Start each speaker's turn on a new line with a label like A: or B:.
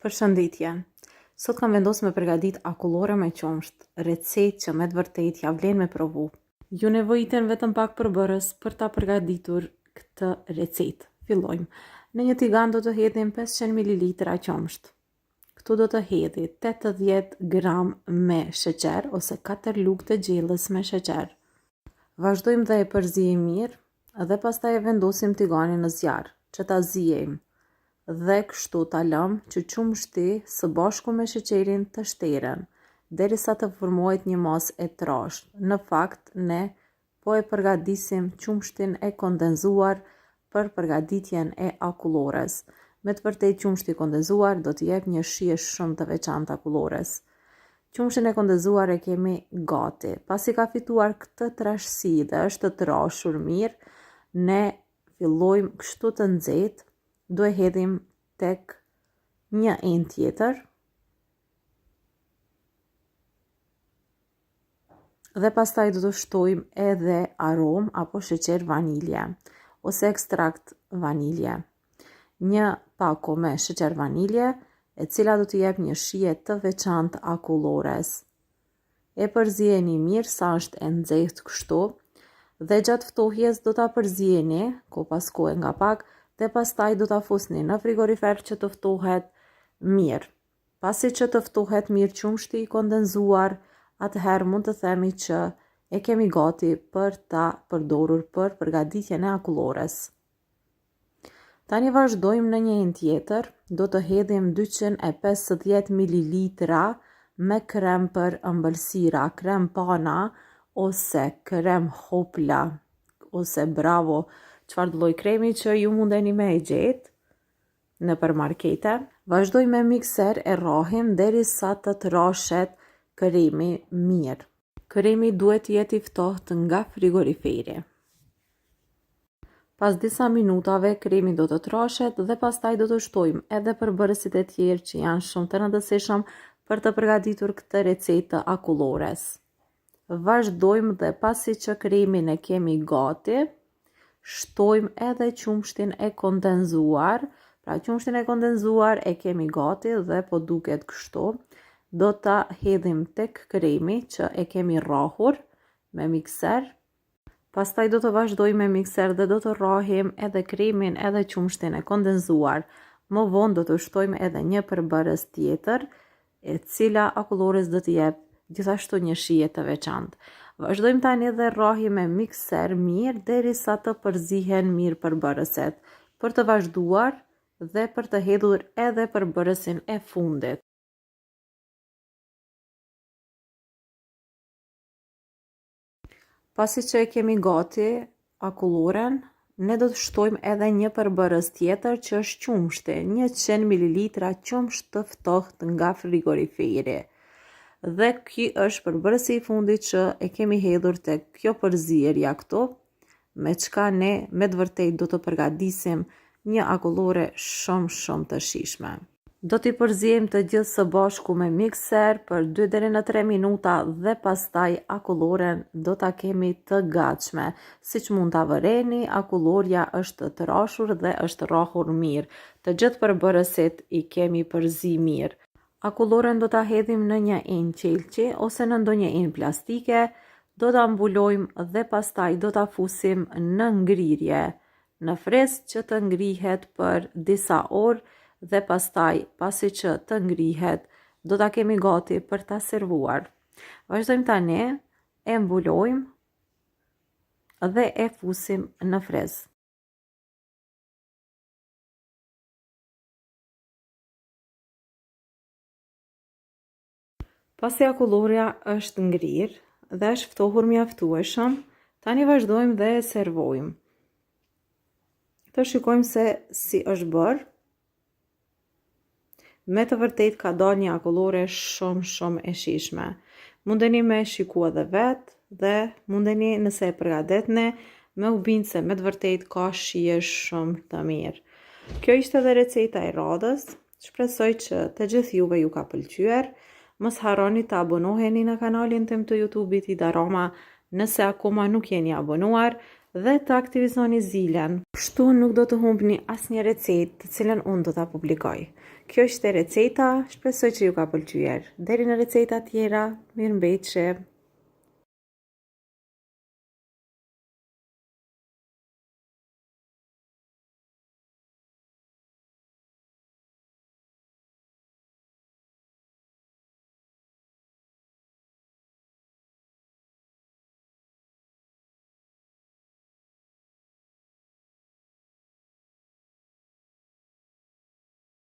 A: Përshëndetje. Sot kam vendosur me përgatit akullore me qumsht, recetë që me të vërtet ja vlen me provu. Ju nevojiten vetëm pak përbërës për ta përgatitur këtë recetë. Fillojmë. Në një tigan do të hedhim 500 ml qumsht. Këtu do të hedhi 80 gram me sheqer ose 4 lugë të gjellës me sheqer. Vazhdojmë dhe e përzijim mirë dhe pastaj e vendosim tiganin në zjarr që ta zijejmë. Dhe kështu ta lëm që qumshti së bashku me sheqerin të shteren, derisa të formohet një masë e trashë. Në fakt, ne po e përgatisim qumshtin e kondenzuar për përgatitjen e akullores. Me të vërtetë qumshti i kondenzuar do të jep një shije shumë të veçantë akullores. Qumshtin e kondenzuar e kemi gati. Pasi ka fituar këtë trashësi dhe është të trashur mirë, ne fillojmë kështu të nxehtë. Do e hedhim tek një enë tjetër dhe pastaj do të shtojmë edhe aromë apo sheqer vanilje ose ekstrakt vanilje. Një pako me sheqer vanilje, e cila do të jep një shije të veçantë akullores. E përzijeni mirë sa është e nxehtë kështu dhe gjatë ftohjes do ta përzijeni ko pas kohe nga pak dhe pastaj do ta fusni në frigorifer që të ftohet mirë. Pasi që të ftohet mirë qumshti i kondenzuar, atëherë mund të themi që e kemi gati për ta përdorur për përgatitjen e akullores. Tani vazhdojmë në një enë tjetër, do të hedhim 250 ml me krem për ëmbëlsira, krem pana ose krem hopla ose bravo, çfarë lloj kremi që ju mundeni me e gjetë nëpër markete. Vazhdojmë me mikser e rrahim derisa të trashet kremi mirë. Kremi duhet të jetë i ftohtë nga frigoriferi. Pas disa minutave kremi do të trashet dhe pastaj do të shtojmë edhe përbërësit e tjerë që janë shumë të rëndësishëm për të përgatitur këtë recetë të akullores. Vazhdojmë dhe pasi që kremin e kemi gati, shtojmë edhe qumshtin e kondenzuar. Pra qumshtin e kondenzuar e kemi gati dhe po duket kështu. Do ta hedhim tek kremi që e kemi rrahur me mikser. Pastaj do të vazhdojmë me mikser dhe do të rrahim edhe kremin edhe qumshtin e kondenzuar. Më vonë do të shtojmë edhe një përbërës tjetër, e cila akullores do të jep gjithashtu një shije të veçantë. Vazhdojmë tani dhe rrahim me mikser mirë derisa të përzihen mirë përbërëset, për të vazhduar dhe për të hedhur edhe përbërësin e fundit. Pasi që e kemi gati akulloren, ne do të shtojmë edhe një përbërës tjetër që është qumshti, 100 ml qumsht të ftohtë nga frigoriferi. Dhe ky është përbërësi i fundit që e kemi hedhur tek kjo përzierja këtu, me çka ne me të vërtetë do të përgatisim një akullore shumë të shijshme. Do t'i përzijmë të gjithë së bashku me mikser për 2 deri në 3 minuta dhe pastaj akulloren do ta kemi të gatshme. Siç mund ta vëreni, akulloria është të trashur dhe është rrahur mirë. Të gjithë përbërësit i kemi përzi mirë. Akulloren do ta hedhim në një enë qelçi ose në ndonjë enë plastike, do ta mbulojmë dhe pastaj do ta fusim në ngrirje, në frezë që të ngrihet për disa orë dhe pastaj pasi që të ngrihet, do ta kemi gati për ta servuar. Vazhdojmë tani, e mbulojmë dhe e fusim në frezë. Pasi akulloria është ngrirë dhe është ftohur mjaftueshëm, tani vazhdojmë dhe e servojmë. Të shikojmë se si është bërë. Me të vërtetë ka dalë një akullore shumë e shijshme. Mundeni me shikua dhe vetë dhe mundeni nëse e përgatitni me u bindë se me të vërtetë ka shije shumë të mirë. Kjo ishte edhe receta e radhës. Shpresoj që të gjithë juve ju ka pëlqyer. Mos harroni të abonoheni në kanalin tim të YouTube-it Ida Roma nëse akoma nuk jeni abonuar dhe të aktivizoni zilen. Kështu nuk do të humbni asnjë recetë të cilën unë do ta publikoj. Kjo ishte receta, shpresoj që ju ka pëlqyer. Deri në receta tjera, mirëmbëjtje.